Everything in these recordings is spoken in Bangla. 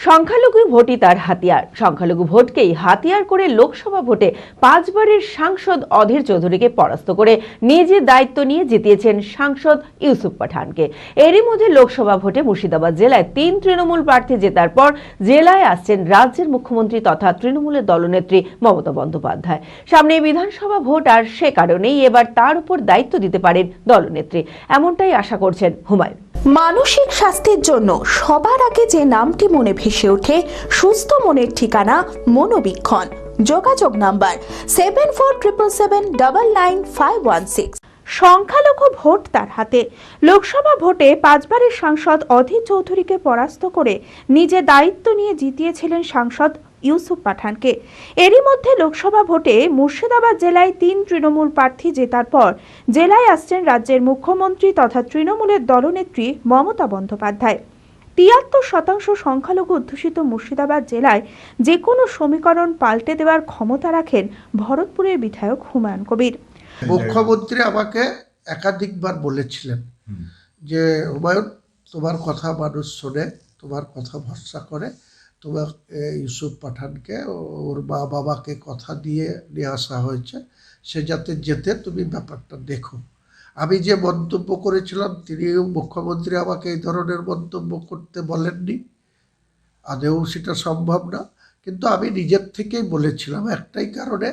সংখ্যালঘু ভোটই তার হাতিয়ার। সংখ্যালঘু ভোটকেই হাতিয়ার করে লোকসভা ভোটে 5 বারের সাংসদ অধীর চৌধুরীকে পরাস্ত করে নিজে দায়িত্ব নিয়ে জিতিয়েছেন সাংসদ ইউসুফ পাঠানকে। এরই মধ্যে লোকসভা ভোটে মুর্শিদাবাদ জেলায় 3 তৃণমূল প্রার্থী জেতার পর জেলায় আসছেন রাজ্যের মুখ্যমন্ত্রী তথা তৃণমূলের দলনেত্রী মমতা বন্দ্যোপাধ্যায়। সামনে বিধানসভা ভোট, আর সে কারণেই এবার তার উপর দায়িত্ব দিতে পারেন দলনেত্রী, এমনটাই আশা করছেন হুমায়ুন। মানসিক স্বাস্থ্যের জন্য সবার আগে যে নামটি মনে ভেসে ওঠে, সুস্থ মনের ঠিকানা মনোবীক্ষণ। যোগাযোগ নাম্বার 7477799516। সংখ্যালঘু ভোট তার হাতে। লোকসভা ভোটে 5 বারের সাংসদ অধীর চৌধুরীকে পরাস্ত করে নিজে দায়িত্ব নিয়ে জিতিয়েছিলেন সাংসদ ইউসুফ পাঠানকে। এরই মধ্যে লোকসভা ভোটে মুর্শিদাবাদ জেলায় 3 তৃণমূল প্রার্থী জেতার পর জেলায় আসছেন রাজ্যের মুখ্যমন্ত্রী তথা তৃণমূলের দলনেত্রী মমতা বন্দ্যোপাধ্যায়। 73% সংখ্যালঘু অধ্যুষিত মুর্শিদাবাদ জেলায় যে কোনো সমীকরণ পাল্টে দেওয়ার ক্ষমতা রাখেন ভরতপুরের বিধায়ক হুমায়ুন কবির। মুখ্যমন্ত্রী আমাকে একাধিকবার বলেছিলেন যে হুমায়ুন, তোমার কথা মানুষ শোনে, তোমার কথা ভরসা করে, তোমার ইউসুফ পাঠানকে ওর মা বাবাকে কথা দিয়ে নিয়ে আসা হয়েছে, সে যাতে যেতে তুমি ব্যাপারটা দেখো। আমি যে মন্তব্য করেছিলাম, তিনিও মুখ্যমন্ত্রী আমাকে এই ধরনের মন্তব্য করতে বলেননি, আদেও সেটা সম্ভব না। কিন্তু আমি নিজের থেকেই বলেছিলাম একটাই কারণে,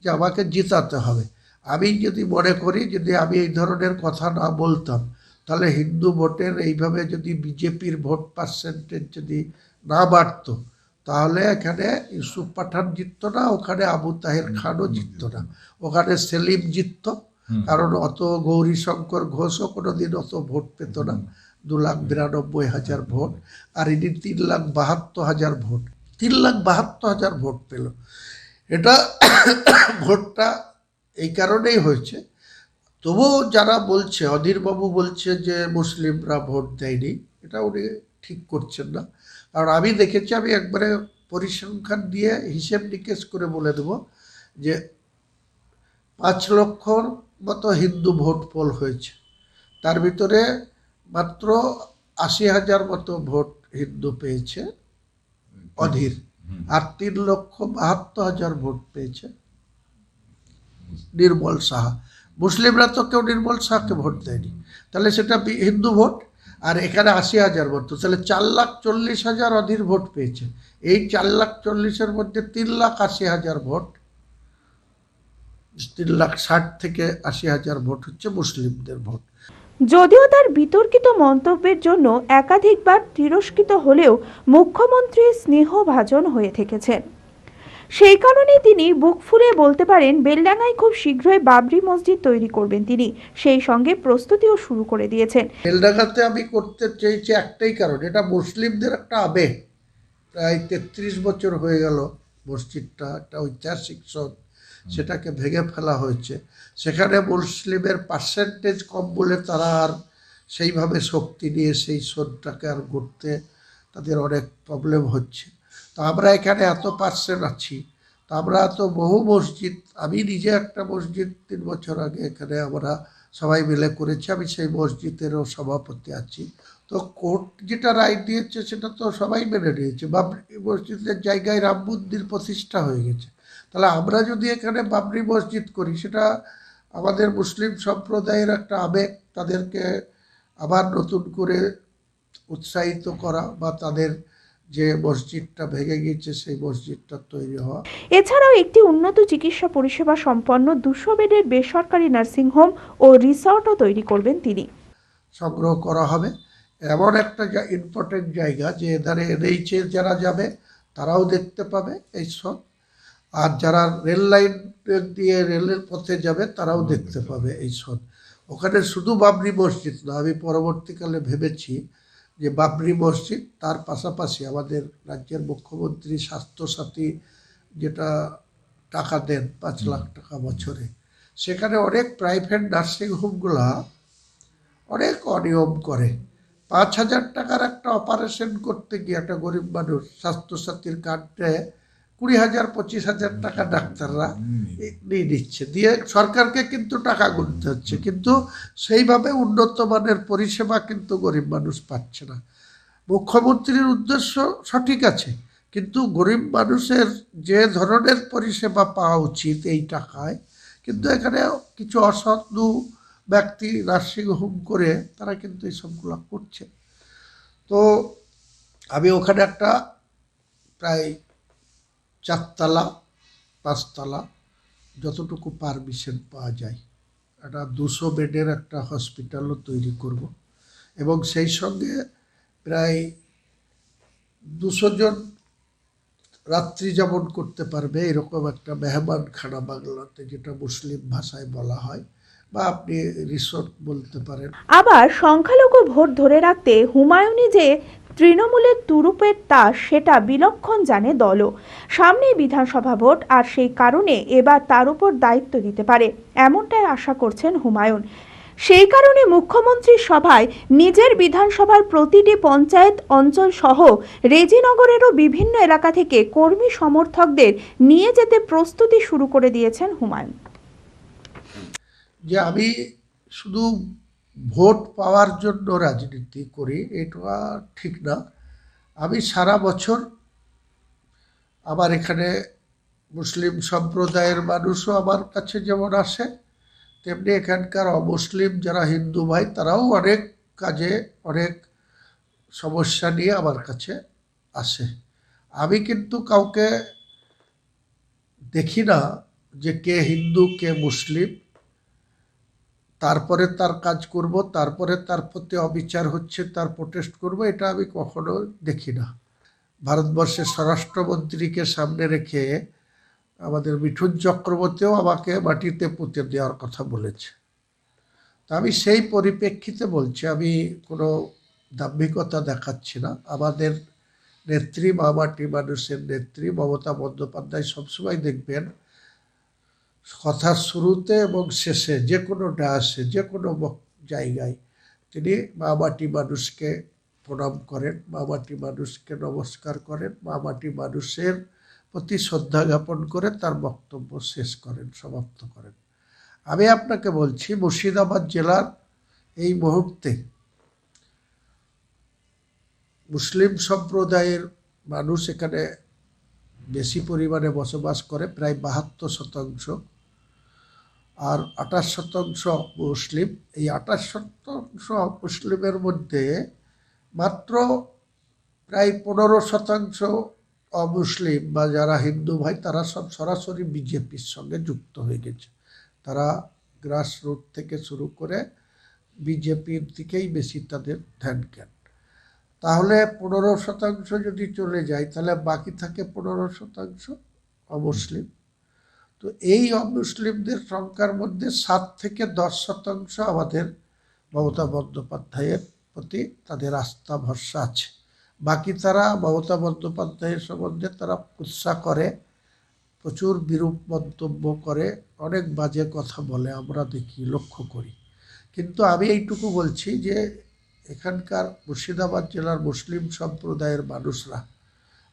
যে আমাকে জিতাতে হবে। আমি যদি মনে করি যদি আমি এই ধরনের কথা না বলতাম, তাহলে হিন্দু ভোটের এইভাবে যদি বিজেপির ভোট পার্সেন্টেজ যদি না বাড়তো, তাহলে এখানে ইউসুফ পাঠান জিতত না, ওখানে আবু তাহের খানও জিতত না, ওখানে সেলিম জিতত। কারণ অত গৌরীশঙ্কর ঘোষও কোনোদিন অত ভোট পেত না, 2,92,000 ভোট, আর ইনি 3,72,000 ভোট, 3,72,000 ভোট পেল। এটা ভোটটা এই কারণেই হয়েছে। তবুও যারা বলছে, অধীরবাবু বলছে যে মুসলিমরা ভোট দেয়নি, এটা উনি ঠিক করছেন না। কারণ আমি দেখেছি, আমি একবারে পরিসংখ্যান দিয়ে হিসেব নিকেশ করে বলে দেব যে 5 লক্ষর মতো হিন্দু ভোট পোল হয়েছে, তার ভিতরে মাত্র 80,000 মতো ভোট হিন্দু পেয়েছে অধীর, আর 3,72,000 ভোট পেয়েছে নির্মল সাহা। মুসলিমরা তো কেউ নির্মল শাহকে ভোট দেয়নি, তাহলে সেটা হিন্দু ভোট। আর এখানে 80,000 ভোট, তাহলে 4,40,000 অধীর ভোট পেয়েছে। এই 4,40,000-এর মধ্যে 3,80,000 ভোট, 3,60,000 থেকে 80,000 ভোট হচ্ছে মুসলিমদের ভোট। যদিও তার বিতর্কিত মন্তব্যের জন্য একাধিকবার তিরস্কৃত হলেও মুখ্যমন্ত্রী স্নেহভাজন হয়ে থেকেছেন। সেই কারণে তিনি বুক ফুলিয়ে বলতে পারেন, বেলডাঙ্গায় খুব শীঘ্রই বাবরি মসজিদ তৈরি করবেন তিনি। সেই সঙ্গে প্রস্তুতিও শুরু করে দিয়েছেন। বেলডাঙ্গাতে আমি করতে চেয়েছি একটাই কারণ, এটা মুসলিমদের একটা আবেগ। প্রায় 33 বছর হয়ে গেল মসজিদটা, একটা ঐতিহাসিক সদ, সেটাকে ভেঙে ফেলা হয়েছে। সেখানে মুসলিমের পার্সেন্টেজ কম বলে তারা আর সেইভাবে শক্তি নিয়ে সেই সদটাকে আর গড়তে তাদের অনেক প্রবলেম হচ্ছে। তো আমরা এখানে এত পার্সেন্ট আছি, তো আমরা তো বহু মসজিদ, আমি নিজে একটা মসজিদ 3 বছর আগে এখানে আমরা সবাই মিলে করেছি, আমি সেই মসজিদেরও সভাপতি আছি। তো কোর্ট যেটা রায় দিয়েছে সেটা তো সবাই মেনে নিয়েছে। বাবরি মসজিদের জায়গায় রাম মন্দির প্রতিষ্ঠা হয়ে গেছে। তাহলে আমরা যদি এখানে বাবরি মসজিদ করি, সেটা আমাদের মুসলিম সম্প্রদায়ের একটা আবেগ, তাদেরকে আবার নতুন করে উৎসাহিত করা, বা তাদের যে মসজিদটা ভেঙে গিয়েছে সেই মসজিদটা তৈরি হওয়া। এছাড়াও একটি উন্নত চিকিৎসা পরিষেবা সম্পন্ন 200 বেডের বেসরকারি নার্সিংহোম ও রিসর্টও তৈরি করবেন তিনি। সংগ্রহ করা হবে। এমন একটা ইম্পর্টেন্ট জায়গা যে এধারে এনএইচে যারা যাবে তারাও দেখতে পাবে এই সব, আর যারা রেল লাইন দিয়ে রেলের পথে যাবে তারাও দেখতে পাবে এই সব। ওখানে শুধু বাবরি মসজিদ না, আমি পরবর্তীকালে ভেবেছি যে বাবরি মসজিদ, তার পাশাপাশি আমাদের রাজ্যের মুখ্যমন্ত্রী স্বাস্থ্যসাথী যেটা টাকা দেন 5 লাখ টাকা বছরে, সেখানে অনেক প্রাইভেট নার্সিংহোমগুলা অনেক অনিয়ম করে। 5,000 টাকার একটা অপারেশন করতে গিয়ে একটা গরিব মানুষ স্বাস্থ্যসাথীর কার্ডে 20,000 25,000 টাকা ডাক্তাররা নিয়ে নিচ্ছে, দিয়ে সরকারকে কিন্তু টাকা গুনতে হচ্ছে, কিন্তু সেইভাবে উন্নত মানের পরিষেবা কিন্তু গরিব মানুষ পাচ্ছে না। মুখ্যমন্ত্রীর উদ্দেশ্য সঠিক আছে, কিন্তু গরিব মানুষের যে ধরনের পরিষেবা পাওয়া উচিত এই টাকায়, কিন্তু এখানে কিছু অসাধু ব্যক্তি নার্সিং হোম করে তারা কিন্তু এইসবগুলো করছে। তো আমি ওখানে একটা প্রায় 4তলা 5তলা যতটুকু পারমিশন পাওয়া যায় একটা 200 বেডের একটা হসপিটালও তৈরি করব, এবং সেই সঙ্গে প্রায় 200 জন রাত্রি যাপন করতে পারবে এরকম একটা মেহমানখানা, বাংলাতে যেটা মুসলিম ভাষায় বলা হয়, বা আপনি রিসোর্ট বলতে পারেন। আবার সংখ্যালঘু ভোট ধরে রাখতে হুমায়ুনি যে তৃণমূলের তুরুপের তাস সেটা বিলক্ষণ জানে দলও। সামনেই বিধানসভা ভোট, আর সেই কারণে এবার তার উপর দায়িত্ব দিতে পারে এমনটাই আশা করছেন হুমায়ুন। সেই কারণে মুখ্যমন্ত্রীর সভায় নিজের বিধানসভার প্রতিটি পঞ্চায়েত অঞ্চল সহ রেজিনগরেরও বিভিন্ন এলাকা থেকে কর্মী সমর্থকদের নিয়ে যেতে প্রস্তুতি শুরু করে দিয়েছেন হুমায়ুন। যে আমি শুধু ভোট পাওয়ার জন্য রাজনীতি করি এটা ঠিক না। আমি সারা বছর আমার এখানে মুসলিম সম্প্রদায়ের মানুষও আমার কাছে যেমন আসে, তেমনি এখানকার অমুসলিম যারা হিন্দু ভাই তারাও অনেক কাজে অনেক সমস্যা নিয়ে আমার কাছে আসে। আমি কিন্তু কাউকে দেখি না যে কে হিন্দু কে মুসলিম, তারপরে তার কাজ করব, তারপরে তার প্রতি অবিচার হচ্ছে তার প্রোটেস্ট করব, এটা আমি কখনো দেখি না। ভারতবর্ষের স্বরাষ্ট্রমন্ত্রীকে সামনে রেখে আমাদের মিঠুন চক্রবর্তীও আমাকে মাটিতে পুঁতে দেওয়ার কথা বলেছে। তা আমি সেই পরিপ্রেক্ষিতে বলছি, আমি কোনো দাম্ভিকতা দেখাচ্ছি না। আমাদের নেত্রী, মামাটি মানুষের নেত্রী মমতা বন্দ্যোপাধ্যায় সবসময় দেখবেন কথার শুরুতে এবং শেষে যে কোনো ডায়াসে যে কোনো জায়গায় তিনি মামাটি মানুষকে প্রণাম করেন, মামাটি মানুষকে নমস্কার করেন, মামাটি মানুষের প্রতি শ্রদ্ধা জ্ঞাপন করে তার বক্তব্য শেষ করেন, সমাপ্ত করেন। আমি আপনাকে বলছি মুর্শিদাবাদ জেলার এই মুহূর্তে মুসলিম সম্প্রদায়ের মানুষ এখানে বেশি পরিমাণে বসবাস করে, প্রায় 72%, আর 28% মুসলিম। এই 28% মুসলিমের মধ্যে মাত্র প্রায় 15% অমুসলিম বা যারা হিন্দু ভাই তারা সব সরাসরি বিজেপির সঙ্গে যুক্ত হয়ে গেছে। তারা গ্রাসরুট থেকে শুরু করে বিজেপির দিকেই বেশি তাদের ধ্যান জ্ঞান। তাহলে 15% যদি চলে যায় তাহলে বাকি থাকে 15% অমুসলিম। তো এই অমুসলিমদের সংখ্যার মধ্যে 7 থেকে 10% আমাদের মমতা বন্দ্যোপাধ্যায়ের প্রতি তাদের আস্থা ভরসা আছে। বাকি তারা মমতা বন্দ্যোপাধ্যায়ের সম্বন্ধে তারা কুৎসা করে, প্রচুর বিরূপ মন্তব্য করে, অনেক বাজে কথা বলে, আমরা দেখি, লক্ষ্য করি। কিন্তু আমি এইটুকু বলছি যে এখানকার মুর্শিদাবাদ জেলার মুসলিম সম্প্রদায়ের মানুষরা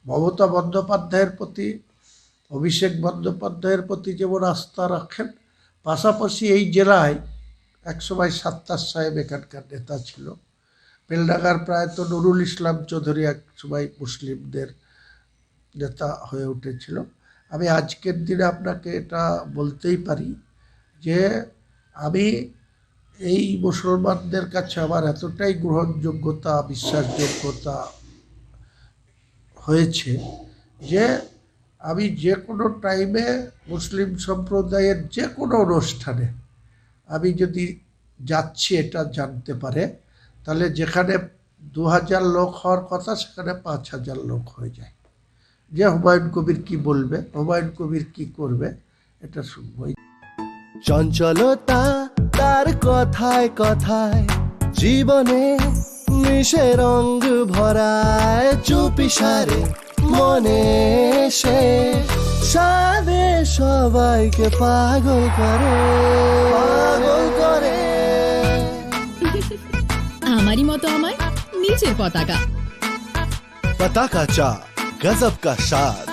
মমতা বন্দ্যোপাধ্যায়ের প্রতি, অভিষেক বন্দ্যোপাধ্যায়ের প্রতি যেমন আস্থা রাখেন, পাশাপাশি এই জেলায় একসময় সাত্তার সাহেব এখানকার নেতা ছিল, বেলডাঙ্গার প্রয়াত নুরুল ইসলাম চৌধুরী এক সময় মুসলিমদের নেতা হয়ে উঠেছিল। আমি আজকের দিনে আপনাকে এটা বলতেই পারি যে আমি এই মুসলমানদের কাছে আমার এতটাই গ্রহণযোগ্যতা, বিশ্বাসযোগ্যতা হয়েছে যে আমি যে কোনো টাইমে মুসলিম সম্প্রদায়ের যে কোনো অনুষ্ঠানে আমি যদি যাচ্ছি এটা জানতে পারে, তাহলে যেখানে 2000 লোক হওয়ার কথা সেখানে 5000 লোক হয়ে যায়। যে হুমায়ুন কবির কি বলবে, হুমায়ুন কবির কি করবে, এটা শুনবই। চঞ্চলতা তার কথায় কথায় জীবনে মিশে রঙ ভরায়, চুপি সারে মনে সে সাদে সবাইকে পাগল করে, পাগল করে। আমারই মতো আমার নিচের পতাকা पताका चा गजब का स्वाद।